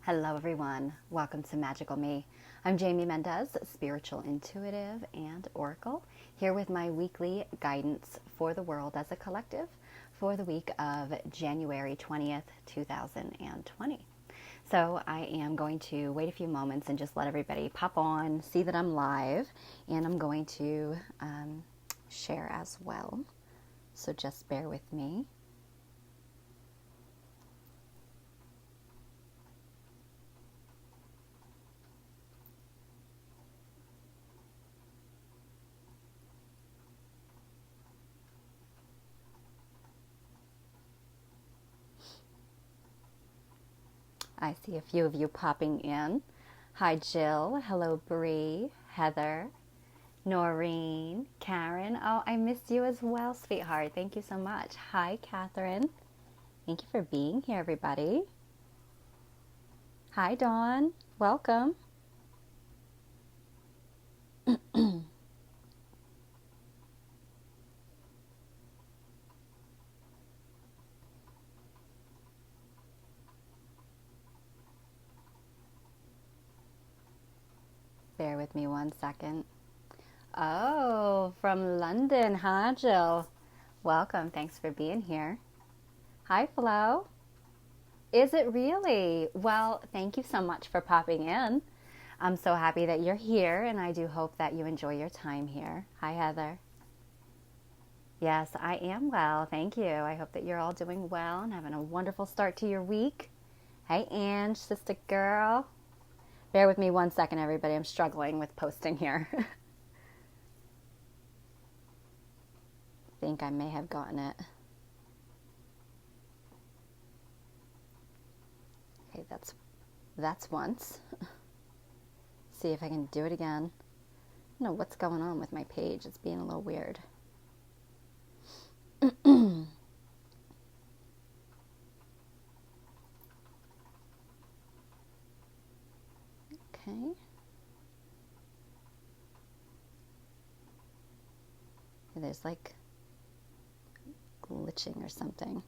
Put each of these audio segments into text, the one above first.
Hello everyone, welcome to Magical Me. I'm Jamie Mendez, spiritual intuitive and oracle, here with my weekly guidance for the world as a collective for the week of January 20th, 2020. So I am going to wait a few moments and just let everybody pop on, see that I'm live, and I'm going to share as well. So just bear with me. I see a few of you popping in. Hi, Jill. Hello, Bree, Heather, Noreen, Karen. Oh, I missed you as well, sweetheart. Thank you so much. Hi, Catherine. Thank you for being here, everybody. Hi, Dawn. Welcome. Bear with me one second. Oh, from London. Hi, Jill. Welcome. Thanks for being here. Hi, Flo. Is it really? Well, thank you so much for popping in. I'm so happy that you're here, and I do hope that you enjoy your time here. Hi, Heather. Yes, I am well. Thank you. I hope that you're all doing well and having a wonderful start to your week. Hey, Ange, sister girl. Bear with me one second, everybody. I'm struggling with posting here. I think I may have gotten it. Okay, that's once. See if I can do it again. I don't know what's going on with my page. It's being a little weird. Okay. There's like glitching or something.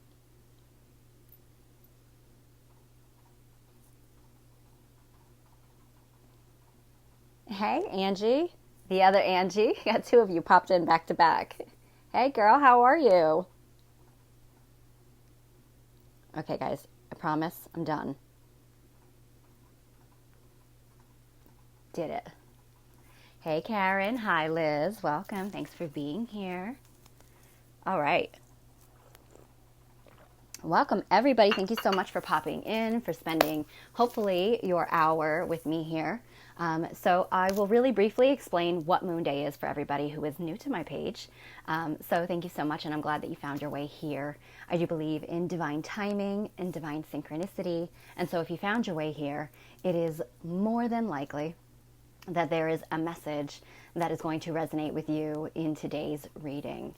Hey, Angie. The other Angie. Got two of you popped in back to back. Hey, girl, how are you? Okay, guys, I promise I'm done. Did it. Hey, Karen. Hi, Liz. Welcome. Thanks for being here. All right. Welcome, everybody. Thank you so much for popping in, for spending, hopefully, your hour with me here. So I will really briefly explain what Moon Day is for everybody who is new to my page. So thank you so much, and I'm glad that you found your way here. I do believe in divine timing and divine synchronicity, and so if you found your way here, it is more than likely that there is a message that is going to resonate with you in today's reading.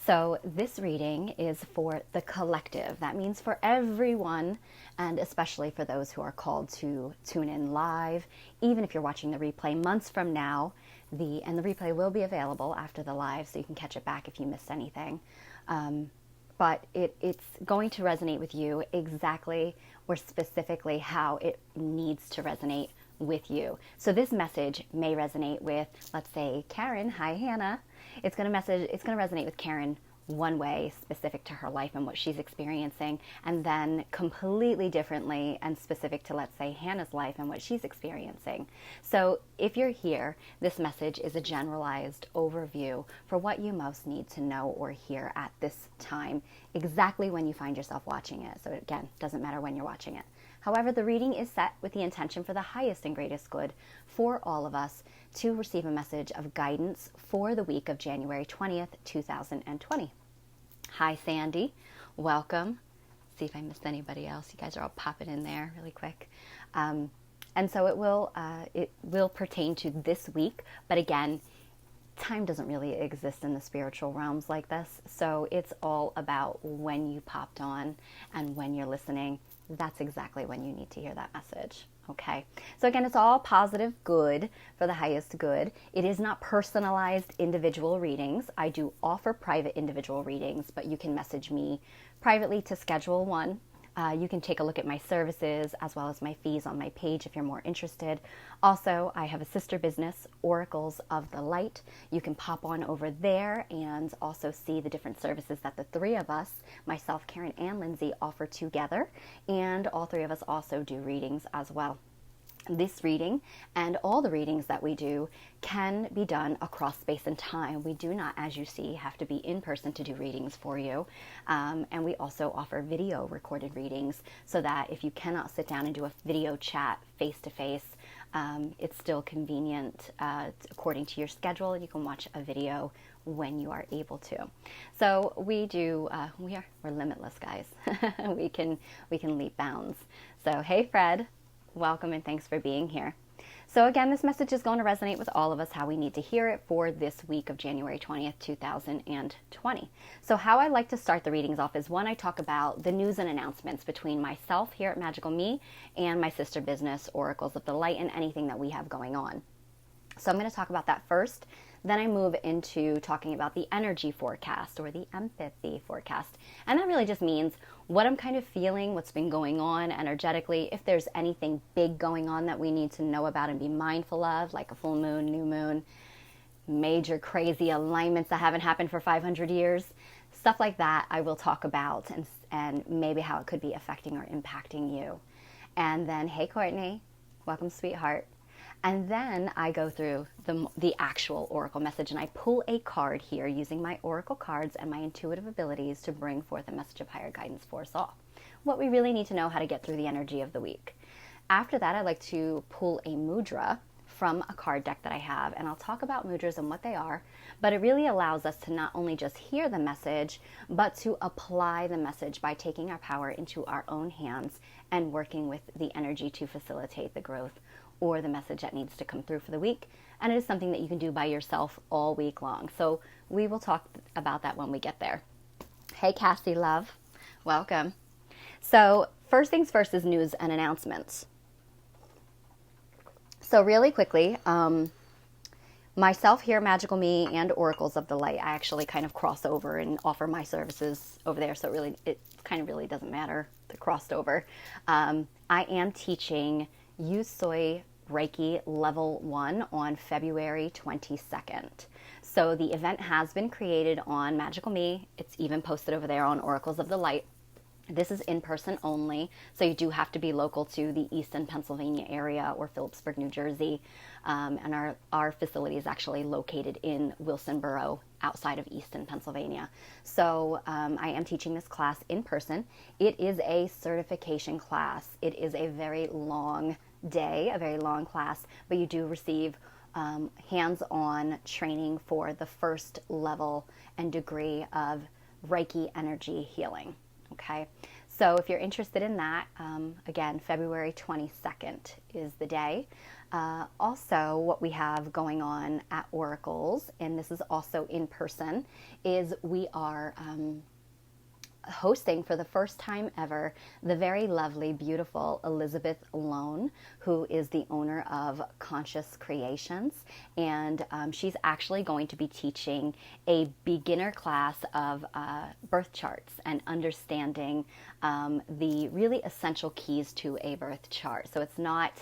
So this reading is for the collective. That means for everyone, and especially for those who are called to tune in live. Even if you're watching the replay months from now, the replay will be available after the live, so you can catch it back if you missed anything. But it's going to resonate with you exactly or specifically how it needs to resonate with you. So this message may resonate with, let's say, Karen. Hi, Hannah. It's going to resonate with Karen one way, specific to her life and what she's experiencing, and then completely differently and specific to, let's say, Hannah's life and what she's experiencing. So if you're here, this message is a generalized overview for what you most need to know or hear at this time, exactly when you find yourself watching it. So again, doesn't matter when you're watching it. However, the reading is set with the intention for the highest and greatest good for all of us to receive a message of guidance for the week of January 20th, 2020. Hi, Sandy. Welcome. See if I missed anybody else. You guys are all popping in there really quick. And so it will pertain to this week. But again, time doesn't really exist in the spiritual realms like this. So it's all about when you popped on and when you're listening. That's exactly when you need to hear that message. Okay. So again, it's all positive good for the highest good. It is not personalized individual readings. I do offer private individual readings, but you can message me privately to schedule one. You can take a look at my services as well as my fees on my page if you're more interested. Also, I have a sister business, Oracles of the Light. You can pop on over there and also see the different services that the three of us, myself, Karen, and Lindsay, offer together. And all three of us also do readings as well. This reading and all the readings that we do can be done across space and time. We do not, as you see, have to be in person to do readings for you. And we also offer video recorded readings so that if you cannot sit down and do a video chat face to face, it's still convenient according to your schedule. You can watch a video when you are able to. So we do, we're limitless, guys. we can leap bounds. So hey, Fred. Welcome and thanks for being here. So again, this message is going to resonate with all of us how we need to hear it for this week of January 20th, 2020. So how I like to start the readings off is one, I talk about the news and announcements between myself here at Magical Me and my sister business, Oracles of the Light, and anything that we have going on. So I'm going to talk about that first. Then I move into talking about the energy forecast or the empathy forecast. And that really just means what I'm kind of feeling, what's been going on energetically, if there's anything big going on that we need to know about and be mindful of, like a full moon, new moon, major crazy alignments that haven't happened for 500 years, stuff like that I will talk about and maybe how it could be affecting or impacting you. And then, hey, Courtney, welcome, sweetheart. And then I go through the actual oracle message and I pull a card here using my oracle cards and my intuitive abilities to bring forth a message of higher guidance for us all. What we really need to know how to get through the energy of the week. After that, I like to pull a mudra from a card deck that I have, and I'll talk about mudras and what they are, but it really allows us to not only just hear the message, but to apply the message by taking our power into our own hands and working with the energy to facilitate the growth or the message that needs to come through for the week. And it is something that you can do by yourself all week long. So we will talk about that when we get there. Hey, Cassie, love. Welcome. So first things first is news and announcements. So really quickly, myself here, Magical Me, and Oracles of the Light, I actually kind of cross over and offer my services over there. So it kind of really doesn't matter, the crossed over. I am teaching Yusoi Reiki Level 1 on February 22nd. So the event has been created on Magical Me. It's even posted over there on Oracles of the Light. This is in person only, so you do have to be local to the Easton, Pennsylvania area or Phillipsburg, New Jersey. And our facility is actually located in Wilsonboro, outside of Easton, Pennsylvania. So I am teaching this class in person. It is a certification class. It is a very long day, a very long class, but you do receive hands-on training for the first level and degree of Reiki energy healing. Okay, so if you're interested in that, again, February 22nd is the day. Also, what we have going on at Oracles, and this is also in person, is we are hosting for the first time ever the very lovely, beautiful Elizabeth Lone, who is the owner of Conscious Creations, and she's actually going to be teaching a beginner class of birth charts and understanding the really essential keys to a birth chart. So it's not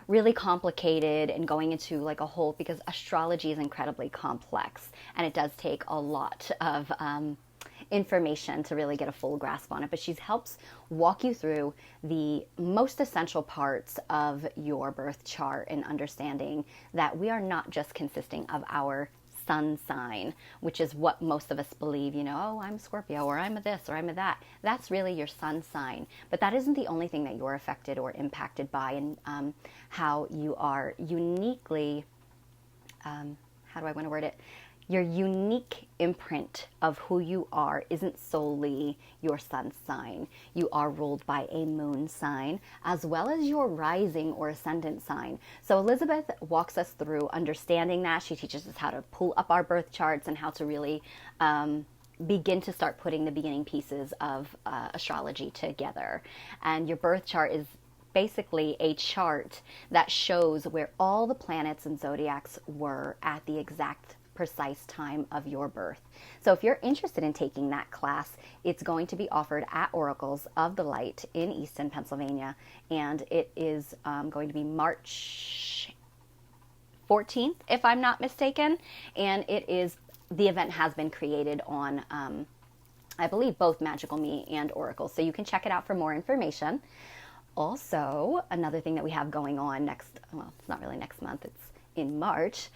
really complicated and going into like a whole, because astrology is incredibly complex and it does take a lot of information to really get a full grasp on it, but she helps walk you through the most essential parts of your birth chart and understanding that we are not just consisting of our sun sign, which is what most of us believe, oh, I'm Scorpio, or I'm a this, or I'm a that. That's really your sun sign, but that isn't the only thing that you're affected or impacted by, and how you are uniquely, how do I want to word it? Your unique imprint of who you are isn't solely your sun sign. You are ruled by a moon sign, as well as your rising or ascendant sign. So Elizabeth walks us through understanding that. She teaches us how to pull up our birth charts and how to really begin to start putting the beginning pieces of astrology together. And your birth chart is basically a chart that shows where all the planets and zodiacs were at the exact precise time of your birth. So if you're interested in taking that class, it's going to be offered at Oracles of the Light in Easton, Pennsylvania, and it is going to be March 14th, if I'm not mistaken, and the event has been created on, I believe, both Magical Me and Oracle, so you can check it out for more information. Also, another thing that we have going on it's not really next month, it's in March,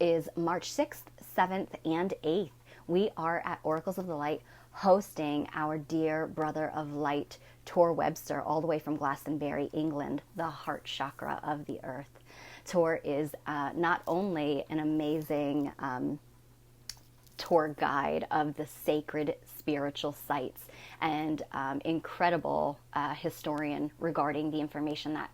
is March 6th, 7th, and 8th. We are at Oracles of the Light hosting our dear Brother of Light, Tor Webster, all the way from Glastonbury, England, the heart chakra of the earth. Tor is not only an amazing tour guide of the sacred spiritual sites and incredible historian regarding the information that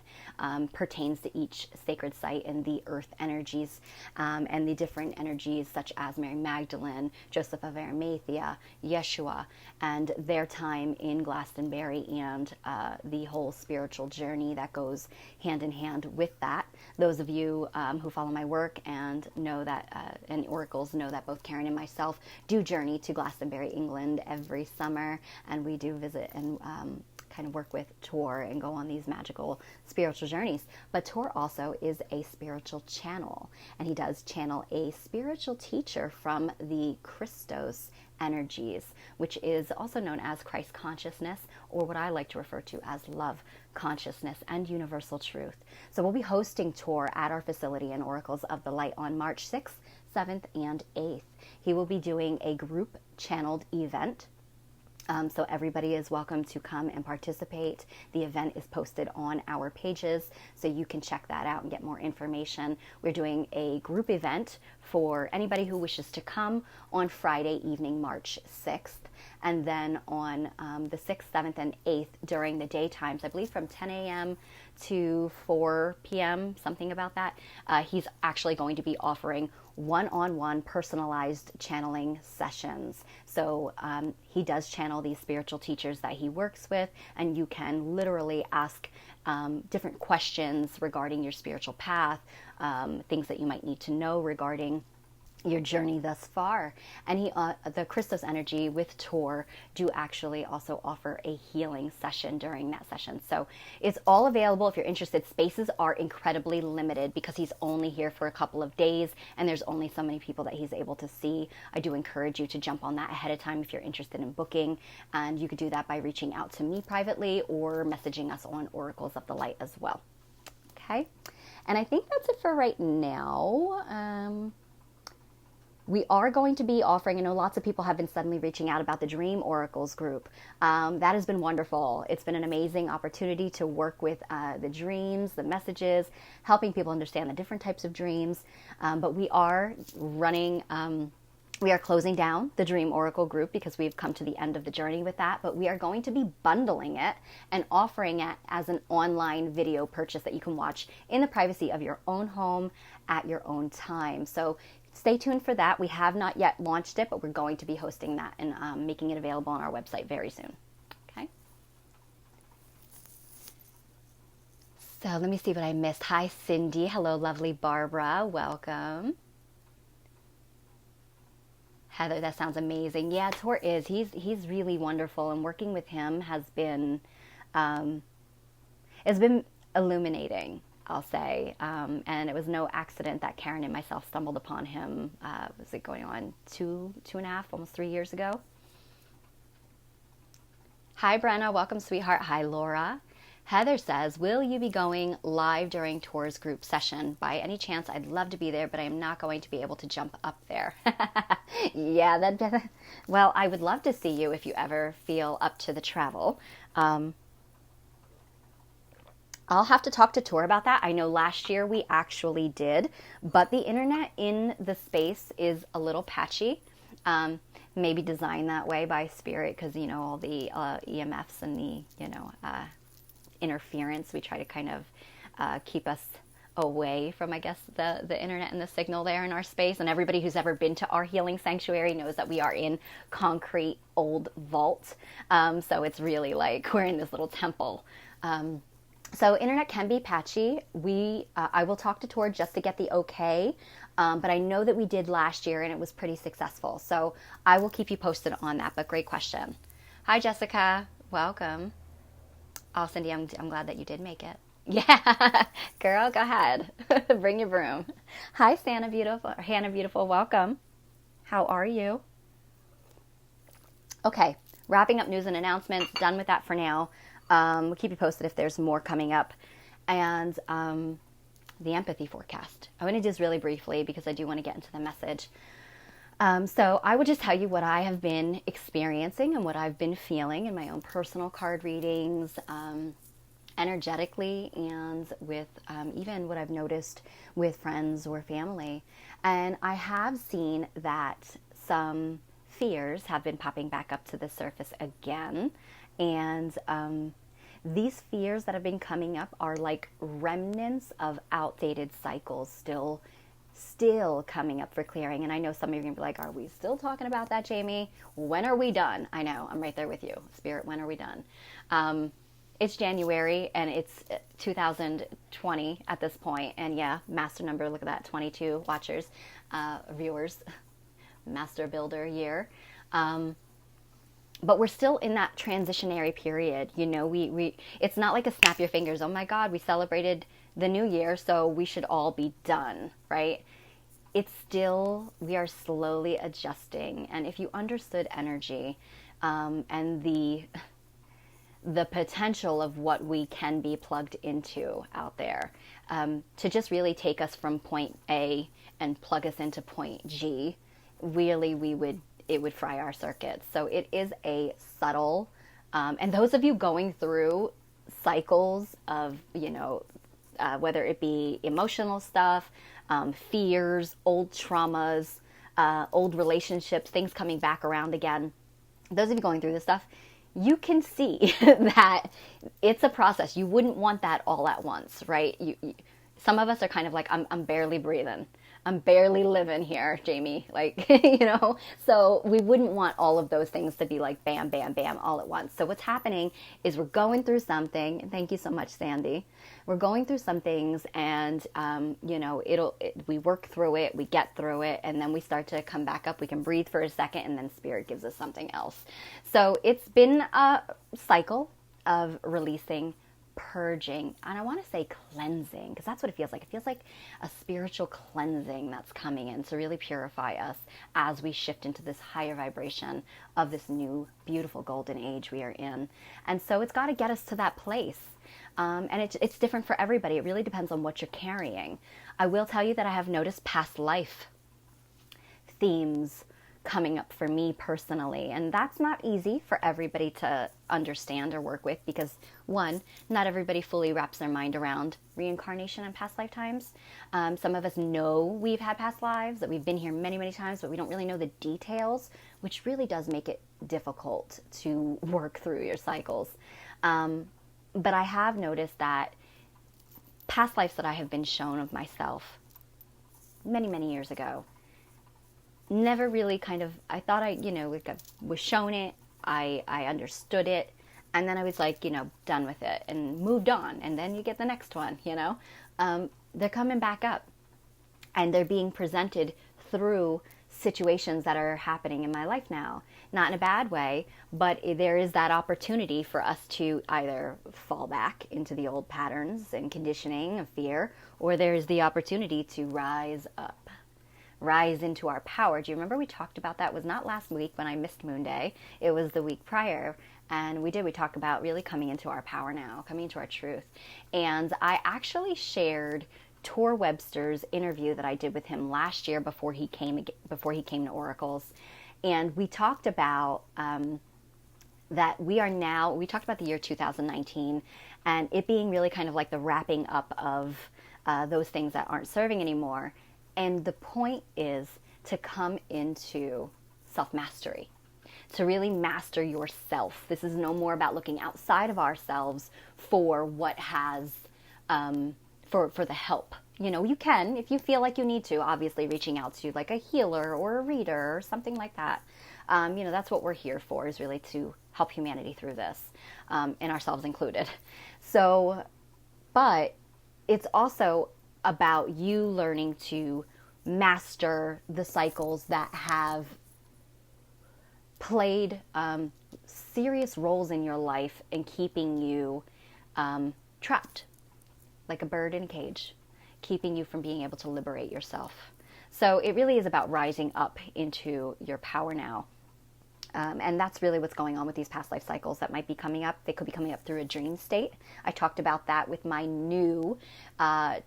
pertains to each sacred site and the earth energies and the different energies such as Mary Magdalene, Joseph of Arimathea, Yeshua, and their time in Glastonbury and the whole spiritual journey that goes hand in hand with that. Those of you who follow my work and know that, and oracles know that both Karen and myself do journey to Glastonbury, England every summer, and we do visit and kind of work with Tor and go on these magical spiritual journeys. But Tor also is a spiritual channel, and he does channel a spiritual teacher from the Christos energies, which is also known as Christ consciousness, or what I like to refer to as love consciousness and universal truth. So we'll be hosting Tor at our facility in Oracles of the Light on March 6th, 7th, and 8th. He will be doing a group channeled event. So everybody is welcome to come and participate. The event is posted on our pages, so you can check that out and get more information. We're doing a group event for anybody who wishes to come on Friday evening, March 6th. And then on the 6th, 7th, and 8th during the daytimes, I believe from 10 a.m. to 4 p.m., something about that, he's actually going to be offering one-on-one personalized channeling sessions. So he does channel these spiritual teachers that he works with, and you can literally ask different questions regarding your spiritual path, things that you might need to know regarding your journey thus far. And the Christos energy with Tor do actually also offer a healing session during that session. So it's all available if you're interested. Spaces are incredibly limited because he's only here for a couple of days and there's only so many people that he's able to see. I do encourage you to jump on that ahead of time if you're interested in booking, and you could do that by reaching out to me privately or messaging us on Oracles of the Light as well. Okay, and I think that's it for right now. We are going to be offering, I know lots of people have been suddenly reaching out about the Dream Oracles group. That has been wonderful. It's been an amazing opportunity to work with the dreams, the messages, helping people understand the different types of dreams. But we are running, we are closing down the Dream Oracle group because we've come to the end of the journey with that. But we are going to be bundling it and offering it as an online video purchase that you can watch in the privacy of your own home at your own time. So stay tuned for that. We have not yet launched it, but we're going to be hosting that and making it available on our website very soon. Okay. So let me see what I missed. Hi, Cindy. Hello, lovely Barbara. Welcome. Heather, that sounds amazing. Yeah, Tor is. He's really wonderful, and working with him has been illuminating, I'll say, and it was no accident that Karen and myself stumbled upon him. Was it going on two and a half, almost 3 years ago? Hi, Brenna. Welcome, sweetheart. Hi, Laura. Heather says, will you be going live during Tor's group session? By any chance, I'd love to be there, but I am not going to be able to jump up there. Yeah, well, I would love to see you if you ever feel up to the travel. I'll have to talk to Tor about that. I know last year we actually did, but the internet in the space is a little patchy. Maybe designed that way by Spirit because, you know, all the EMFs and the, you know, interference. We try to kind of keep us away from, I guess, the internet and the signal there in our space. And everybody who's ever been to our healing sanctuary knows that we are in concrete old vault. So it's really like we're in this little temple. So internet can be patchy. I will talk to Tor just to get the okay But I know that we did last year and it was pretty successful. So I will keep you posted on that, but great question. Hi, Jessica. Welcome. Oh, Cindy, I'm glad that you did make it. Yeah, girl, go ahead. Bring your broom. Hi, Santa Beautiful, Hannah Beautiful. Welcome. How are you? Okay, wrapping up news and announcements. Done with that for now. We'll keep you posted if there's more coming up. And the empathy forecast. I want to just really briefly because I do want to get into the message. So I will just tell you what I have been experiencing and what I've been feeling in my own personal card readings, energetically, and with even what I've noticed with friends or family. And I have seen that some fears have been popping back up to the surface again. And these fears that have been coming up are like remnants of outdated cycles still coming up for clearing. And I know some of you are going to be like, are we still talking about that, Jamie? When are we done? I know, I'm right there with you. Spirit, when are we done? It's January and it's 2020 at this point. And yeah, master number, look at that, 22 watchers, viewers, master builder year. But we're still in that transitionary period. You know, it's not like a snap your fingers. Oh my God, we celebrated the new year, so we should all be done, right? It's still, we are slowly adjusting. And if you understood energy and the potential of what we can be plugged into out there, to just really take us from point A and plug us into point G, really it would fry our circuits. So it is a subtle, and those of you going through cycles of, you know, whether it be emotional stuff, fears, old traumas, old relationships, things coming back around again, those of you going through this stuff, you can see that it's a process. You wouldn't want that all at once, right? Some of us are kind of like, I'm barely breathing. I'm barely living here, Jamie. Like, you know, so we wouldn't want all of those things to be like bam, bam, bam all at once. So what's happening is we're going through something. And thank you so much, Sandy. We're going through some things and, you know, we work through it, we get through it, and then we start to come back up. We can breathe for a second and then spirit gives us something else. So it's been a cycle of releasing, purging, and I want to say cleansing, because that's what it feels like. It feels like a spiritual cleansing that's coming in to really purify us as we shift into this higher vibration of this new, beautiful golden age we are in. And so it's got to get us to that place. And it's different for everybody. It really depends on what you're carrying. I will tell you that I have noticed past life themes coming up for me personally. And that's not easy for everybody to understand or work with because, one, not everybody fully wraps their mind around reincarnation and past lifetimes. Some of us know we've had past lives, that we've been here many, many times, but we don't really know the details, which really does make it difficult to work through your cycles. But I have noticed that past lives that I have been shown of myself many, many years ago, never really I thought I was shown it, I understood it, and then I was like, done with it and moved on. And then you get the next one, they're coming back up and they're being presented through situations that are happening in my life now. Not in a bad way, but there is that opportunity for us to either fall back into the old patterns and conditioning of fear, or there's the opportunity to rise up. Rise into our power. Do you remember we talked about that? It was not last week when I missed Moonday. It was the week prior. And we talked about really coming into our power now, coming into our truth. And I actually shared Tor Webster's interview that I did with him last year before he came to Oracles. And we talked about that we talked about the year 2019 and it being really kind of like the wrapping up of those things that aren't serving anymore. And the point is to come into self-mastery, to really master yourself. This is no more about looking outside of ourselves for what has, for the help. You can, if you feel like you need to, obviously reaching out to like a healer or a reader or something like that. That's what we're here for, is really to help humanity through this, and ourselves included. So, but it's also about you learning to master the cycles that have played serious roles in your life in keeping you trapped, like a bird in a cage, keeping you from being able to liberate yourself. So it really is about rising up into your power now. And that's really what's going on with these past life cycles that might be coming up. They could be coming up through a dream state. I talked about that with my new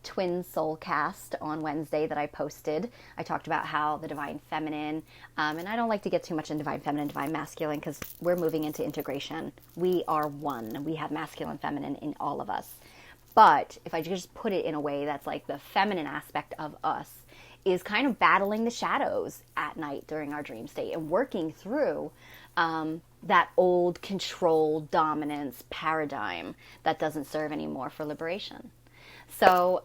twin soul cast on Wednesday that I posted. I talked about how the divine feminine, and I don't like to get too much in divine feminine, divine masculine, because we're moving into integration. We are one. We have masculine, feminine in all of us. But if I just put it in a way that's like the feminine aspect of us, is kind of battling the shadows at night during our dream state and working through that old control dominance paradigm that doesn't serve anymore for liberation. So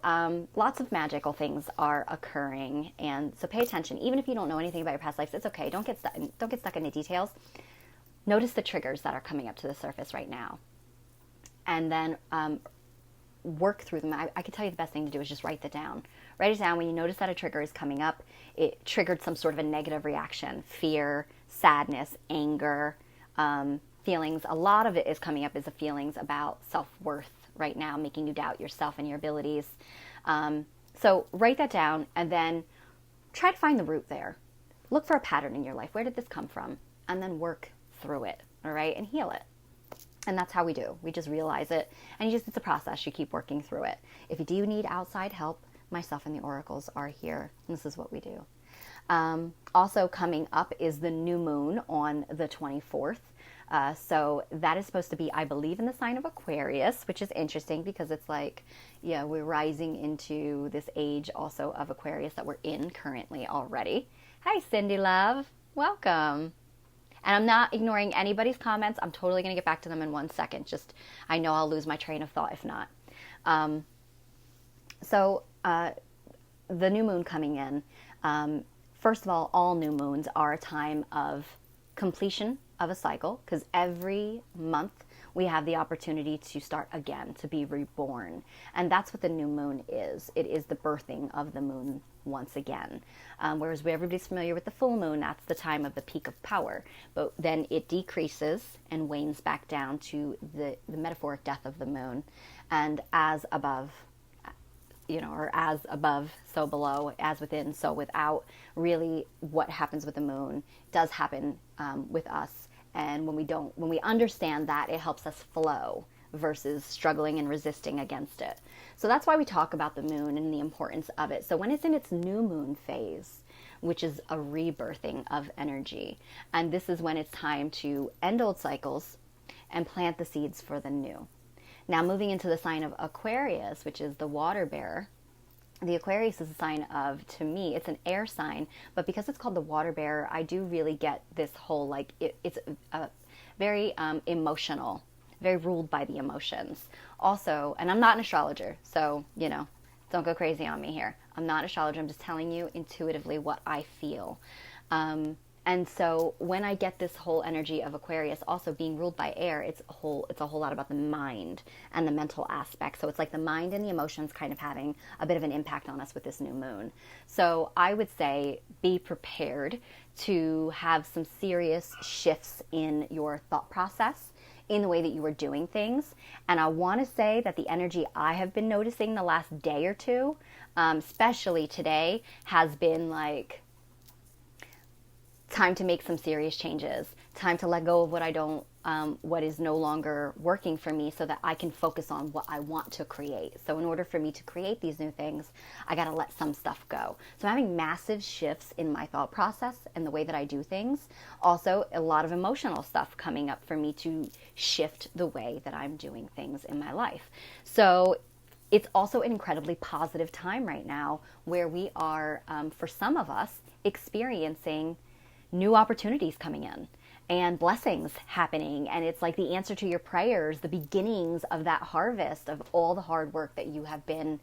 lots of magical things are occurring, and so pay attention. Even if you don't know anything about your past lives, it's okay. Don't get stuck in the details. Notice the triggers that are coming up to the surface right now, and then work through them. I can tell you the best thing to do is just write that down. Write it down when you notice that a trigger is coming up. It triggered some sort of a negative reaction, fear, sadness, anger, feelings. A lot of it is coming up as the feelings about self-worth right now, making you doubt yourself and your abilities. So write that down and then try to find the root there. Look for a pattern in your life. Where did this come from? And then work through it, all right, and heal it. And that's how we do. We just realize it, and it's a process. You keep working through it. If you do need outside help, myself and the oracles are here. This is what we do. Also coming up is the new moon on the 24th. So that is supposed to be, I believe, in the sign of Aquarius, which is interesting because it's like, yeah, we're rising into this age also of Aquarius that we're in currently already. Hi, Cindy Love. Welcome. And I'm not ignoring anybody's comments. I'm totally going to get back to them in 1 second. Just, I know I'll lose my train of thought if not. The new moon coming in, first of all new moons are a time of completion of a cycle, because every month we have the opportunity to start again, to be reborn. And that's what the new moon is. It is the birthing of the moon once again. Whereas everybody's familiar with the full moon, that's the time of the peak of power. But then it decreases and wanes back down to the metaphoric death of the moon. And as above, or as above, so below, as within, so without. Really, what happens with the moon does happen with us. And when we understand that, it helps us flow versus struggling and resisting against it. So that's why we talk about the moon and the importance of it. So when it's in its new moon phase, which is a rebirthing of energy, and this is when it's time to end old cycles and plant the seeds for the new. Now, moving into the sign of Aquarius, which is the water bearer. The Aquarius is a sign of, to me, it's an air sign, but because it's called the water bearer, I do really get this whole, it's very emotional, very ruled by the emotions. Also, and I'm not an astrologer, so, don't go crazy on me here. I'm not an astrologer, I'm just telling you intuitively what I feel. And so when I get this whole energy of Aquarius also being ruled by air, it's a whole lot about the mind and the mental aspect. So it's like the mind and the emotions kind of having a bit of an impact on us with this new moon. So I would say be prepared to have some serious shifts in your thought process, in the way that you are doing things. And I want to say that the energy I have been noticing the last day or two, especially today, has been like, time to make some serious changes, time to let go of what is no longer working for me so that I can focus on what I want to create. So in order for me to create these new things, I got to let some stuff go. So I'm having massive shifts in my thought process and the way that I do things. Also, a lot of emotional stuff coming up for me to shift the way that I'm doing things in my life. So it's also an incredibly positive time right now where we are, for some of us, experiencing new opportunities coming in and blessings happening. And it's like the answer to your prayers, the beginnings of that harvest of all the hard work that you have been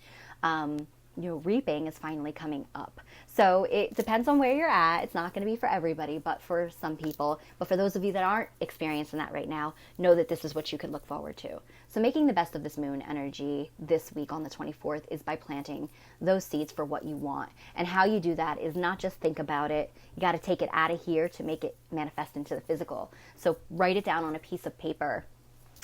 reaping is finally coming up. So it depends on where you're at. It's not going to be for everybody, but for some people. But for those of you that aren't experiencing that right now, know that this is what you could look forward to. So making the best of this moon energy this week on the 24th is by planting those seeds for what you want. And how you do that is not just think about it. You got to take it out of here to make it manifest into the physical. So write it down on a piece of paper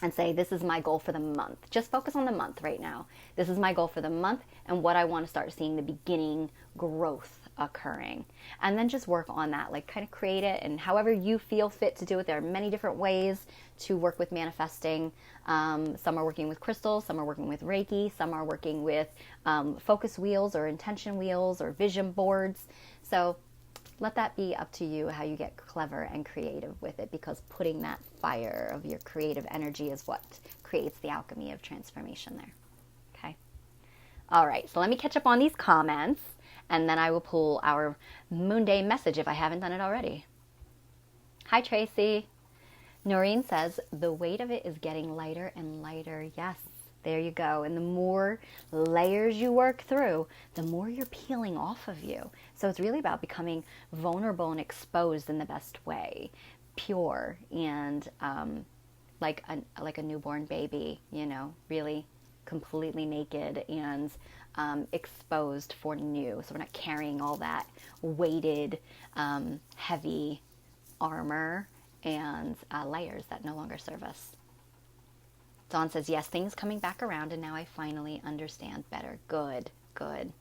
and say, this is my goal for the month. Just focus on the month right now. This is my goal for the month and what I want to start seeing the beginning growth occurring. And then just work on that, like kind of create it, and however you feel fit to do it. There are many different ways to work with manifesting. Some are working with crystals, some are working with Reiki, some are working with focus wheels or intention wheels or vision boards. So let that be up to you how you get clever and creative with it, because putting that fire of your creative energy is what creates the alchemy of transformation there. Okay. All right. So let me catch up on these comments, and then I will pull our Moonday message if I haven't done it already. Hi, Tracy. Noreen says, the weight of it is getting lighter and lighter. Yes. There you go. And the more layers you work through, the more you're peeling off of you. So it's really about becoming vulnerable and exposed in the best way, pure and like a newborn baby, really completely naked and exposed for new. So we're not carrying all that weighted, heavy armor and layers that no longer serve us. Dawn says, yes, things coming back around, and now I finally understand better. Good, good.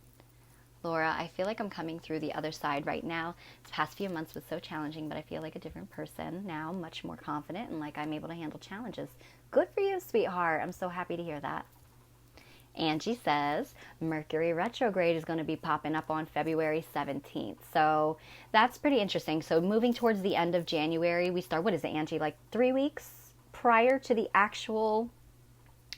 Laura, I feel like I'm coming through the other side right now. This past few months was so challenging, but I feel like a different person now, much more confident, and like I'm able to handle challenges. Good for you, sweetheart. I'm so happy to hear that. Angie says, Mercury retrograde is going to be popping up on February 17th. So that's pretty interesting. So moving towards the end of January, we start, what is it, Angie, like 3 weeks prior to the actual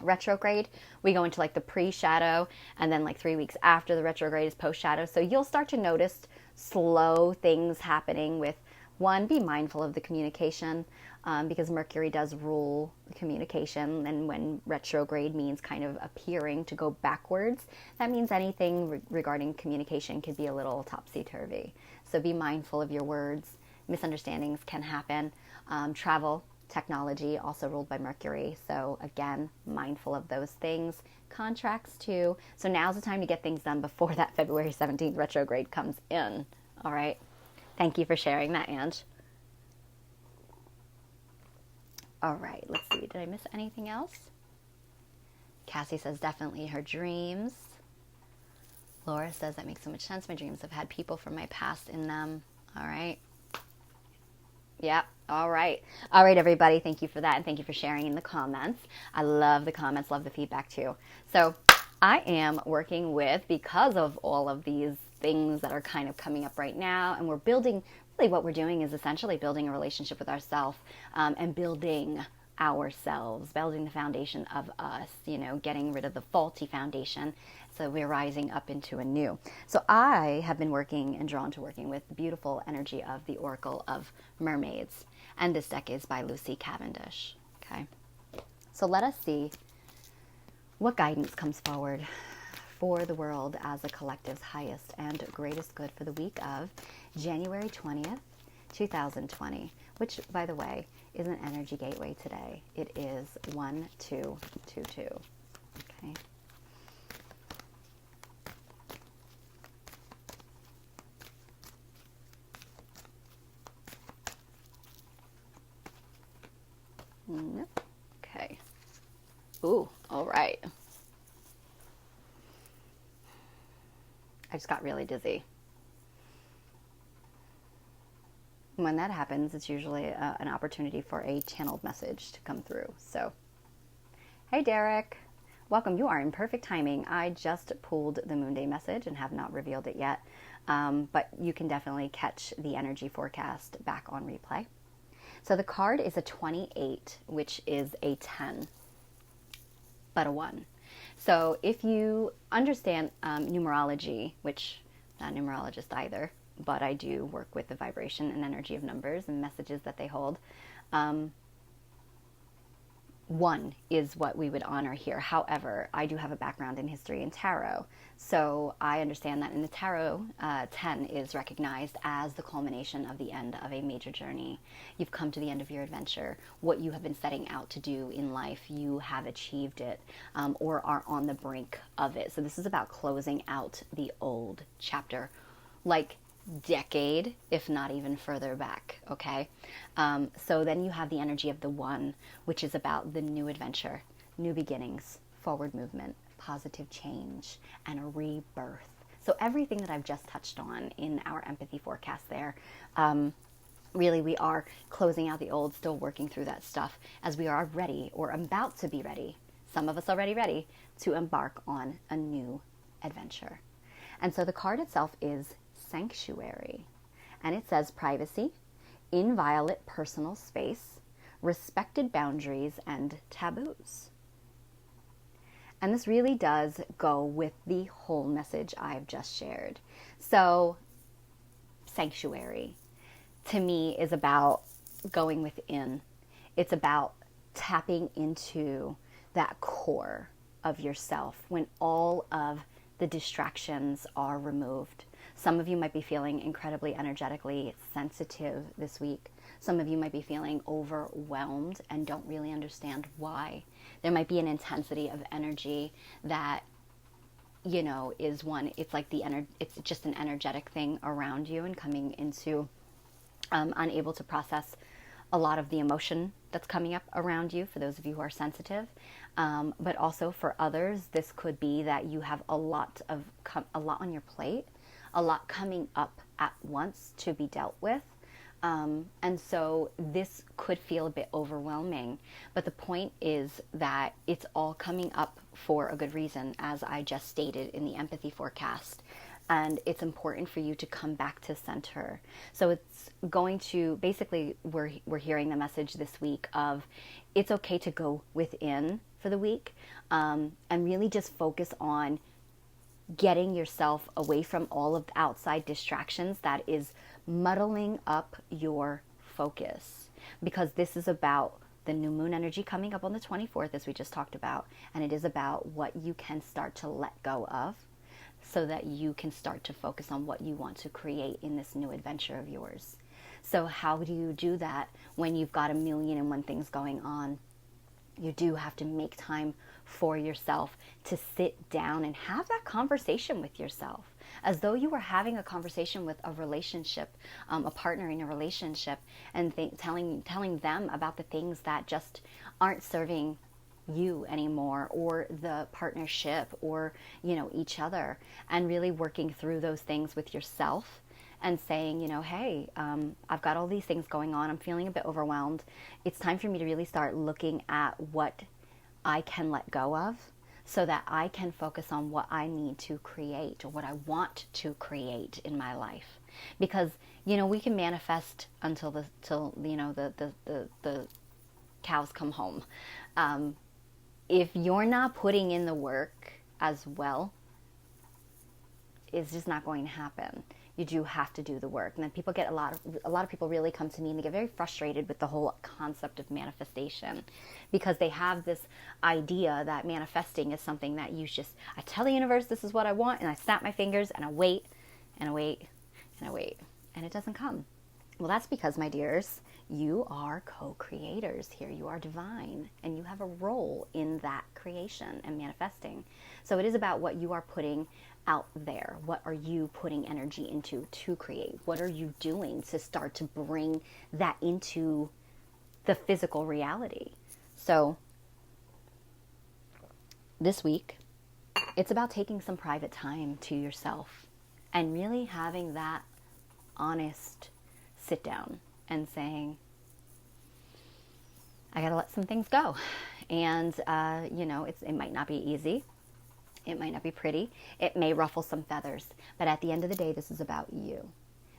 retrograde, we go into like the pre-shadow, and then like 3 weeks after the retrograde is post-shadow. So you'll start to notice slow things happening with, one, be mindful of the communication, because Mercury does rule communication, and when retrograde means kind of appearing to go backwards, that means anything regarding communication could be a little topsy-turvy. So be mindful of your words. Misunderstandings can happen. Travel, technology, also ruled by Mercury. So again, mindful of those things. Contracts too. So now's the time to get things done before that February 17th retrograde comes in. All right. Thank you for sharing that, Ange. All right. Let's see. Did I miss anything else? Cassie says definitely her dreams. Laura says that makes so much sense. My dreams have had people from my past in them. All right. Yeah. All right. All right, everybody. Thank you for that. And thank you for sharing in the comments. I love the comments, love the feedback too. So I am working with, because of all of these things that are kind of coming up right now, and we're building, really what we're doing is essentially building a relationship with ourselves, and building ourselves, building the foundation of us, getting rid of the faulty foundation. So we're rising up into a new. So I have been working and drawn to working with the beautiful energy of the Oracle of Mermaids. And this deck is by Lucy Cavendish. Okay. So let us see what guidance comes forward for the world as a collective's highest and greatest good for the week of January 20th, 2020, which, by the way, is an energy gateway today. It is 1222. Okay. Okay. Ooh, all right. I just got really dizzy. When that happens, it's usually an opportunity for a channeled message to come through. So, hey, Derek. Welcome. You are in perfect timing. I just pulled the Moonday message and have not revealed it yet. But you can definitely catch the energy forecast back on replay. So the card is a 28, which is a 10, but a 1. So if you understand numerology, which I'm not a numerologist either, but I do work with the vibration and energy of numbers and messages that they hold. one is what we would honor here. However, I do have a background in history and tarot. So I understand that in the tarot, 10 is recognized as the culmination of the end of a major journey. You've come to the end of your adventure. What you have been setting out to do in life, you have achieved it, or are on the brink of it. So this is about closing out the old chapter, like decade, if not even further back, okay? So then you have the energy of the one, which is about the new adventure, new beginnings, forward movement, positive change, and a rebirth. So everything that I've just touched on in our empathy forecast there, really we are closing out the old, still working through that stuff as we are ready or about to be ready. Some of us already ready to embark on a new adventure. And so the card itself is Sanctuary, and it says privacy, inviolate personal space, respected boundaries, and taboos. And this really does go with the whole message I've just shared. So sanctuary to me is about going within. It's about tapping into that core of yourself when all of the distractions are removed. Some of you might be feeling incredibly energetically sensitive this week. Some of you might be feeling overwhelmed and don't really understand why. There might be an intensity of energy that, you know, is one, it's like it's just an energetic thing around you and coming into unable to process a lot of the emotion that's coming up around you for those of you who are sensitive. But also for others, this could be that you have a lot on your plate, a lot coming up at once to be dealt with. And so this could feel a bit overwhelming, but the point is that it's all coming up for a good reason, as I just stated in the empathy forecast. And it's important for you to come back to center. So it's going to, basically, we're hearing the message this week of it's okay to go within for the week, and really just focus on getting yourself away from all of the outside distractions that is muddling up your focus. Because this is about the new moon energy coming up on the 24th, as we just talked about, and it is about what you can start to let go of so that you can start to focus on what you want to create in this new adventure of yours. So how do you do that when you've got 1,000,001 things going on? You do have to make time for yourself to sit down and have that conversation with yourself, as though you were having a conversation with a relationship, a partner in a relationship, and telling them about the things that just aren't serving you anymore, or the partnership, or, you know, each other, and really working through those things with yourself and saying, you know, hey, I've got all these things going on. I'm feeling a bit overwhelmed. It's time for me to really start looking at what I can let go of so that I can focus on what I need to create, or what I want to create in my life. Because, you know, we can manifest until the cows come home. If you're not putting in the work as well, it's just not going to happen. You do have to do the work. And then people get a lot of people really come to me and they get very frustrated with the whole concept of manifestation, because they have this idea that manifesting is something that I tell the universe this is what I want, and I snap my fingers and I wait and I wait and I wait, and it doesn't come. Well, that's because, my dears, you are co-creators here. You are divine, and you have a role in that creation and manifesting. So it is about what you are putting out there. What are you putting energy into to create? What are you doing to start to bring that into the physical reality? So this week, it's about taking some private time to yourself and really having that honest sit down and saying, I got to let some things go. And, you know, it might not be easy. It might not be pretty. It may ruffle some feathers. But at the end of the day, this is about you.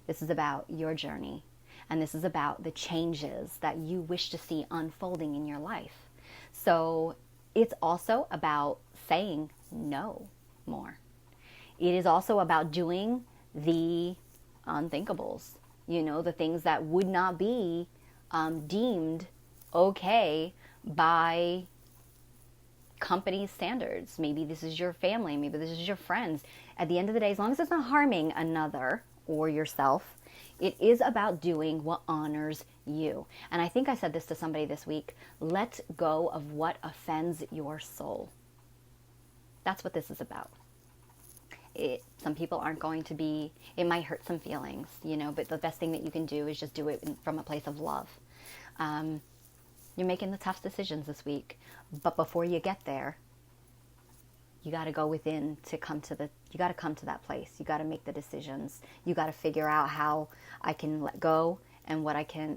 This is about your journey. And this is about the changes that you wish to see unfolding in your life. So it's also about saying no more. It is also about doing the unthinkables. You know, the things that would not be deemed okay by company standards. Maybe this is your family, maybe this is your friends. At the end of the day, as long as it's not harming another or yourself, it is about doing what honors you. And I think I said this to somebody this week: let go of what offends your soul. That's what this is about. Some people aren't going to be, it might hurt some feelings, but the best thing that you can do is just do it from a place of love. You're making the tough decisions this week, but before you get there, you got to go within to come to you got to come to that place. You got to make the decisions. You got to figure out how I can let go and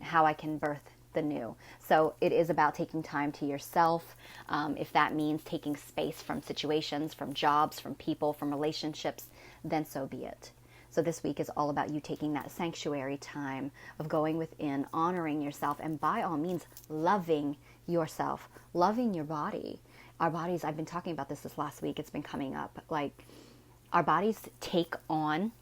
how I can birth the new. So it is about taking time to yourself. If that means taking space from situations, from jobs, from people, from relationships, then so be it. So this week is all about you taking that sanctuary time of going within, honoring yourself, and by all means, loving yourself, loving your body. Our bodies, I've been talking about this last week, it's been coming up, like our bodies take on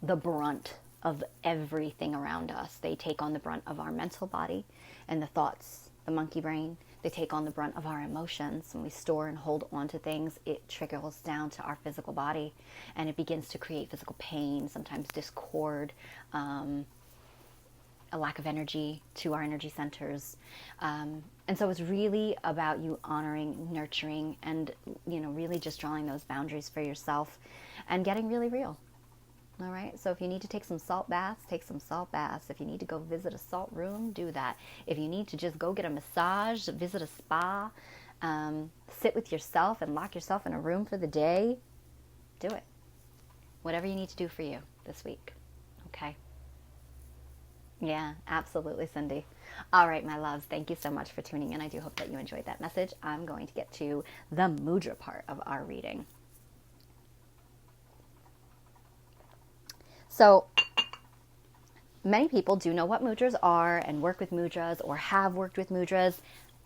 the brunt of everything around us. They take on the brunt of our mental body and the thoughts, the monkey brain. They take on the brunt of our emotions. When we store and hold on to things, it trickles down to our physical body and it begins to create physical pain, sometimes discord, a lack of energy to our energy centers. And so it's really about you honoring, nurturing, and, really just drawing those boundaries for yourself and getting really real. All right. So if you need to take some salt baths, take some salt baths. If you need to go visit a salt room, do that. If you need to just go get a massage, visit a spa, sit with yourself and lock yourself in a room for the day, do it. Whatever you need to do for you this week. Okay. Yeah, absolutely, Cindy. All right, my loves, thank you so much for tuning in. I do hope that you enjoyed that message. I'm going to get to the mudra part of our reading. So many people do know what mudras are and work with mudras or have worked with mudras.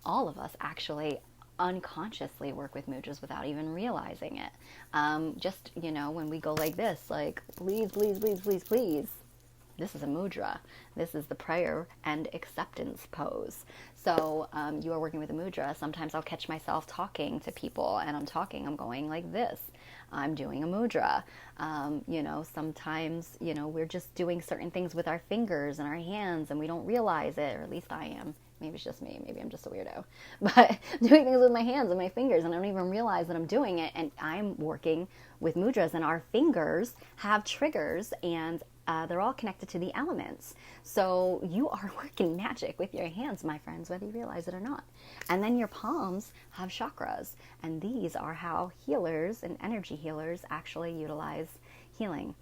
All of us actually unconsciously work with mudras without even realizing it. Just, when we go like this, like, please, please, please, please, please. This is a mudra. This is the prayer and acceptance pose. So you are working with a mudra. Sometimes I'll catch myself talking to people and I'm going like this. I'm doing a mudra. Sometimes, we're just doing certain things with our fingers and our hands and we don't realize it, or at least I am. Maybe it's just me. Maybe I'm just a weirdo. But doing things with my hands and my fingers and I don't even realize that I'm doing it. And I'm working with mudras and our fingers have triggers and they're all connected to the elements. So you are working magic with your hands, my friends, whether you realize it or not. And then your palms have chakras. And these are how healers and energy healers actually utilize healing.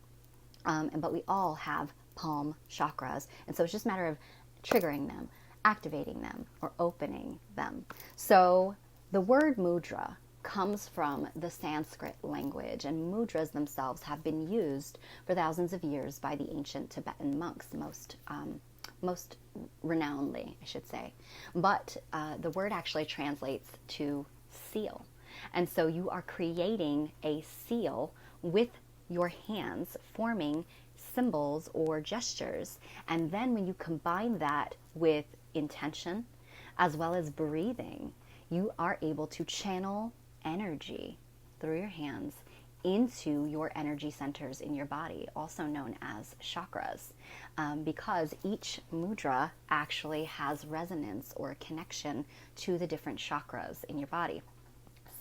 But we all have palm chakras. And so it's just a matter of triggering them, activating them, or opening them. So the word mudra comes from the Sanskrit language, and mudras themselves have been used for thousands of years by the ancient Tibetan monks, most renownedly, I should say. But the word actually translates to seal. And so you are creating a seal with your hands, forming symbols or gestures. And then when you combine that with intention, as well as breathing, you are able to channel energy through your hands into your energy centers in your body, also known as chakras, because each mudra actually has resonance or connection to the different chakras in your body.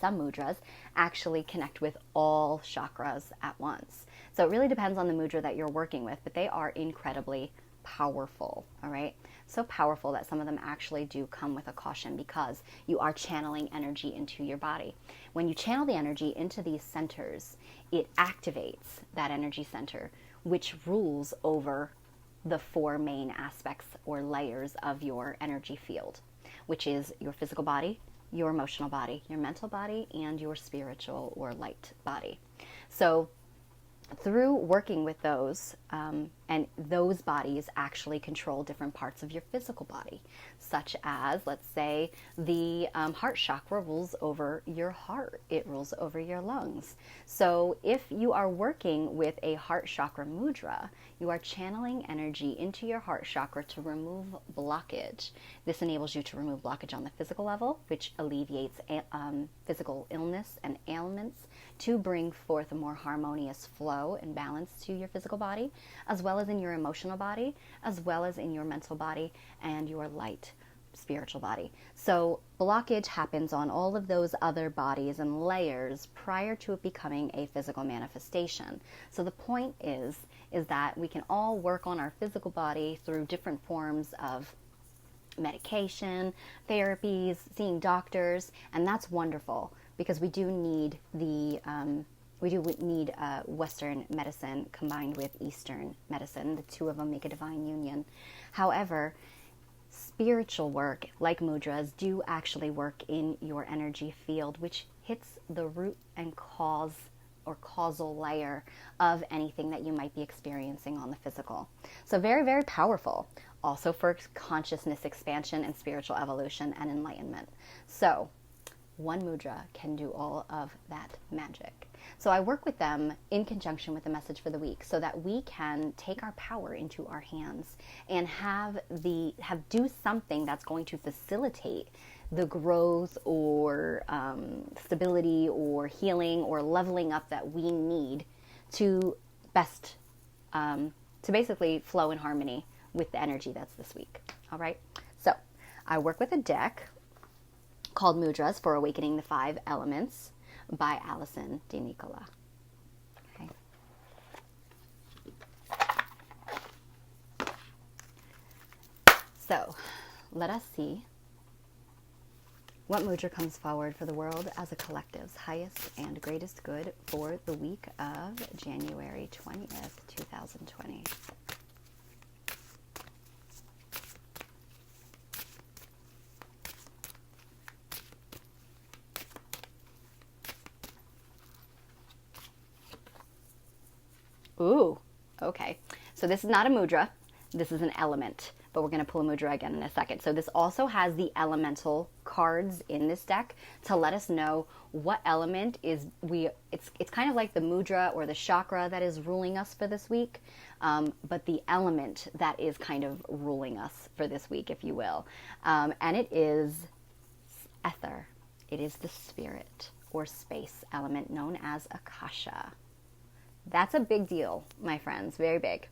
Some mudras actually connect with all chakras at once. So it really depends on the mudra that you're working with, but they are incredibly powerful, all right? So powerful that some of them actually do come with a caution because you are channeling energy into your body. When you channel the energy into these centers, it activates that energy center, which rules over the four main aspects or layers of your energy field, which is your physical body, your emotional body, your mental body, and your spiritual or light body. So through working with those and those bodies actually control different parts of your physical body, such as, let's say, the heart chakra rules over your heart. It rules over your lungs. So if you are working with a heart chakra mudra, you are channeling energy into your heart chakra to remove blockage. This enables you to remove blockage on the physical level, which alleviates physical illness and ailments, to bring forth a more harmonious flow and balance to your physical body, as well as in your emotional body, as well as in your mental body and your light spiritual body. So blockage happens on all of those other bodies and layers prior to it becoming a physical manifestation. So the point is that we can all work on our physical body through different forms of medication, therapies, seeing doctors, and that's wonderful, because we do need Western medicine combined with Eastern medicine. The two of them make a divine union. However, spiritual work, like mudras, do actually work in your energy field, which hits the root and cause or causal layer of anything that you might be experiencing on the physical. So very, very powerful. Also for consciousness expansion and spiritual evolution and enlightenment. So one mudra can do all of that magic. So I work with them in conjunction with the message for the week, so that we can take our power into our hands and do something that's going to facilitate the growth or stability or healing or leveling up that we need to basically flow in harmony with the energy that's this week. All right. So I work with a deck called Mudras for Awakening the Five Elements by Alison de Nicola. Okay. So let us see what mudra comes forward for the world as a collective's highest and greatest good for the week of January 20th, 2020. Ooh, okay. So this is not a mudra. This is an element, but we're going to pull a mudra again in a second. So this also has the elemental cards in this deck to let us know what element it's kind of like the mudra or the chakra that is ruling us for this week, but the element that is kind of ruling us for this week, if you will. And it is ether. It is the spirit or space element known as Akasha. That's a big deal, my friends, very big.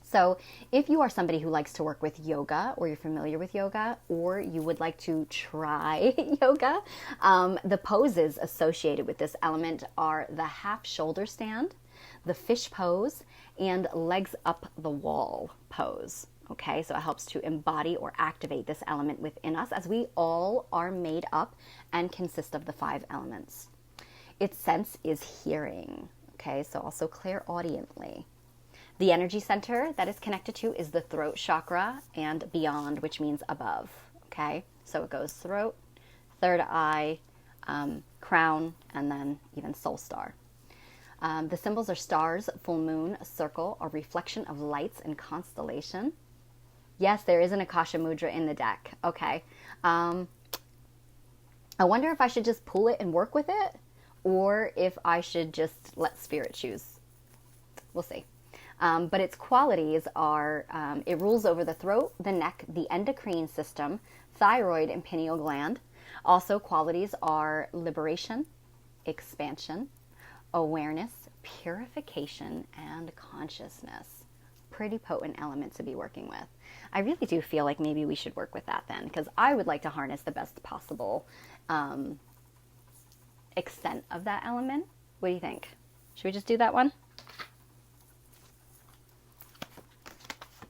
So if you are somebody who likes to work with yoga, or you're familiar with yoga, or you would like to try yoga, the poses associated with this element are the half shoulder stand, the fish pose, and legs up the wall pose. Okay, so it helps to embody or activate this element within us, as we all are made up and consist of the five elements. Its sense is hearing. Okay, so also clairaudiently. The energy center that is connected to is the throat chakra and beyond, which means above. Okay, so it goes throat, third eye, crown, and then even soul star. The symbols are stars, full moon, a circle, a reflection of lights and constellation. Yes, there is an Akasha mudra in the deck. Okay. I wonder if I should just pull it and work with it, or if I should just let spirit choose. We'll see. But its qualities are, it rules over the throat, the neck, the endocrine system, thyroid, and pineal gland. Also, qualities are liberation, expansion, awareness, purification, and consciousness. Pretty potent element to be working with. I really do feel like maybe we should work with that then, because I would like to harness the best possible extent of that element. What do you think? Should we just do that one?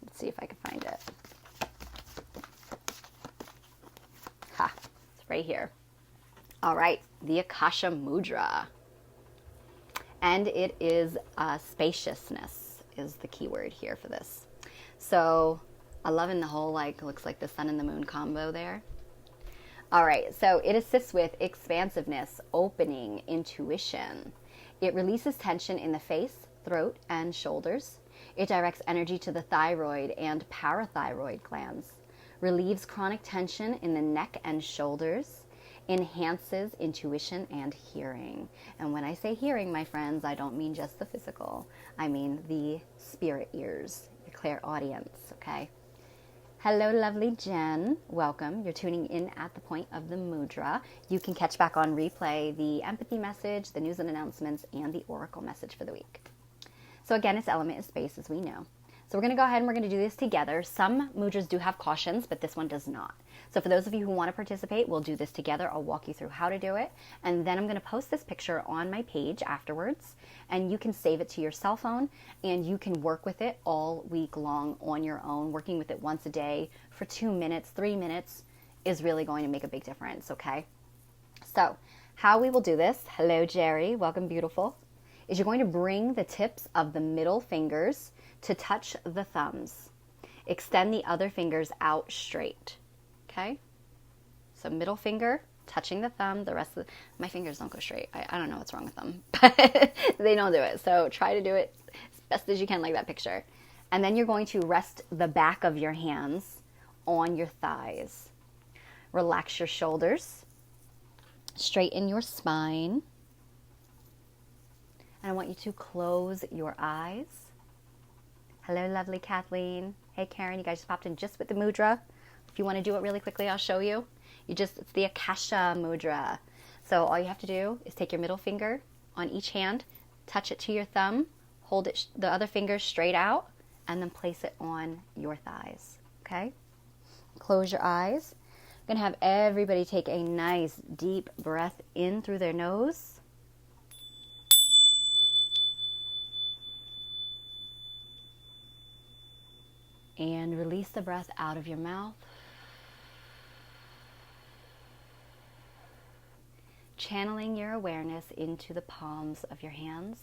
Let's see if I can find it. Ha, it's right here. All right, the Akasha mudra. And it is spaciousness is the key word here for this. So I'm loving the whole, looks like the sun and the moon combo there. All right, so it assists with expansiveness, opening, intuition. It releases tension in the face, throat, and shoulders. It directs energy to the thyroid and parathyroid glands, relieves chronic tension in the neck and shoulders, enhances intuition and hearing. And when I say hearing, my friends, I don't mean just the physical. I mean the spirit ears, the clairaudience, okay? Hello, lovely Jen. Welcome. You're tuning in at the point of the mudra. You can catch back on replay the empathy message, the news and announcements, and the oracle message for the week. So again, it's element is space, as we know. So we're going to go ahead and we're going to do this together. Some mudras do have cautions, but this one does not. So for those of you who want to participate, we'll do this together. I'll walk you through how to do it. And then I'm going to post this picture on my page afterwards. And you can save it to your cell phone. And you can work with it all week long on your own. Working with it once a day for 2 minutes, 3 minutes is really going to make a big difference, okay? So how we will do this, hello Jerry, welcome beautiful, is you're going to bring the tips of the middle fingers to touch the thumbs. Extend the other fingers out straight, okay? So middle finger touching the thumb, the rest of my fingers don't go straight. I don't know what's wrong with them, but they don't do it. So try to do it as best as you can like that picture. And then you're going to rest the back of your hands on your thighs. Relax your shoulders, straighten your spine. And I want you to close your eyes. Hello, lovely Kathleen. Hey, Karen, you guys just popped in just with the mudra. If you want to do it really quickly, I'll show you. It's the Akasha mudra. So all you have to do is take your middle finger on each hand, touch it to your thumb, hold it the other finger straight out, and then place it on your thighs, okay? Close your eyes. I'm going to have everybody take a nice deep breath in through their nose. And release the breath out of your mouth. Channeling your awareness into the palms of your hands.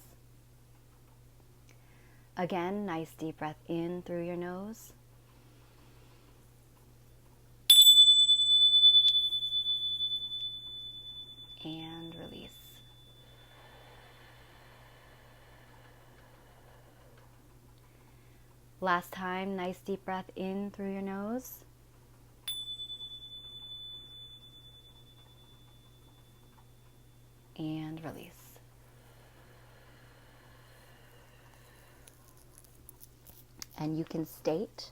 Again, nice deep breath in through your nose. And release. Last time, nice deep breath in through your nose. And release. And you can state,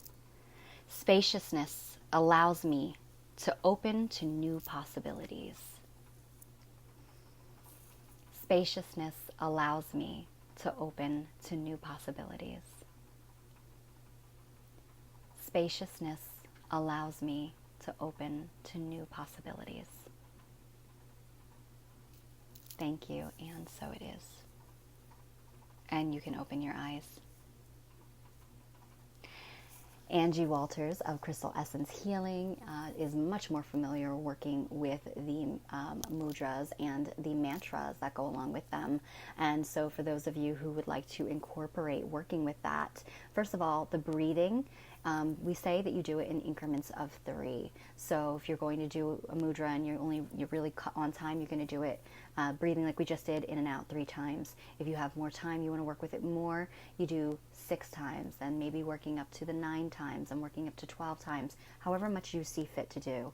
spaciousness allows me to open to new possibilities. Spaciousness allows me to open to new possibilities. Spaciousness allows me to open to new possibilities. Thank you, and so it is. And you can open your eyes. Angie Walters of Crystal Essence Healing is much more familiar working with the mudras and the mantras that go along with them. And so for those of you who would like to incorporate working with that, first of all, the breathing, we say that you do it in increments of 3. So if you're going to do a mudra and you're really on time, you're going to do it breathing like we just did, in and out 3 times. If you have more time, you want to work with it more, you do 6 times, and maybe working up to the 9 times and working up to 12 times, however much you see fit to do.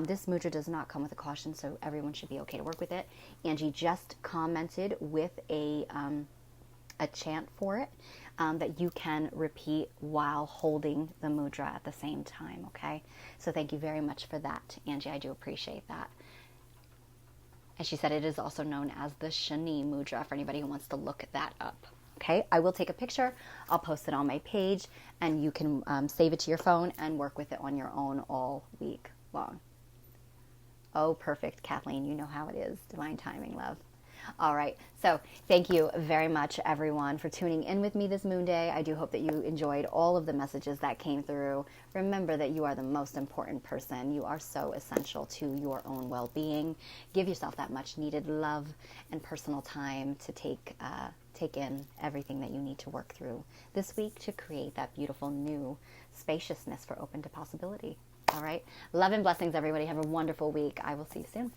This mudra does not come with a caution, so everyone should be okay to work with it. Angie just commented with a chant for it that you can repeat while holding the mudra at the same time, okay? So thank you very much for that, Angie. I do appreciate that. And she said it is also known as the Shani mudra for anybody who wants to look that up. Okay, I will take a picture, I'll post it on my page, and you can save it to your phone and work with it on your own all week long. Oh, perfect, Kathleen, you know how it is. Divine timing, love. All right, so thank you very much, everyone, for tuning in with me this moon day. I do hope that you enjoyed all of the messages that came through. Remember that you are the most important person. You are so essential to your own well-being. Give yourself that much needed love and personal time to take in everything that you need to work through this week to create that beautiful new spaciousness for open to possibility. All right, love and blessings, everybody. Have a wonderful week. I will see you soon.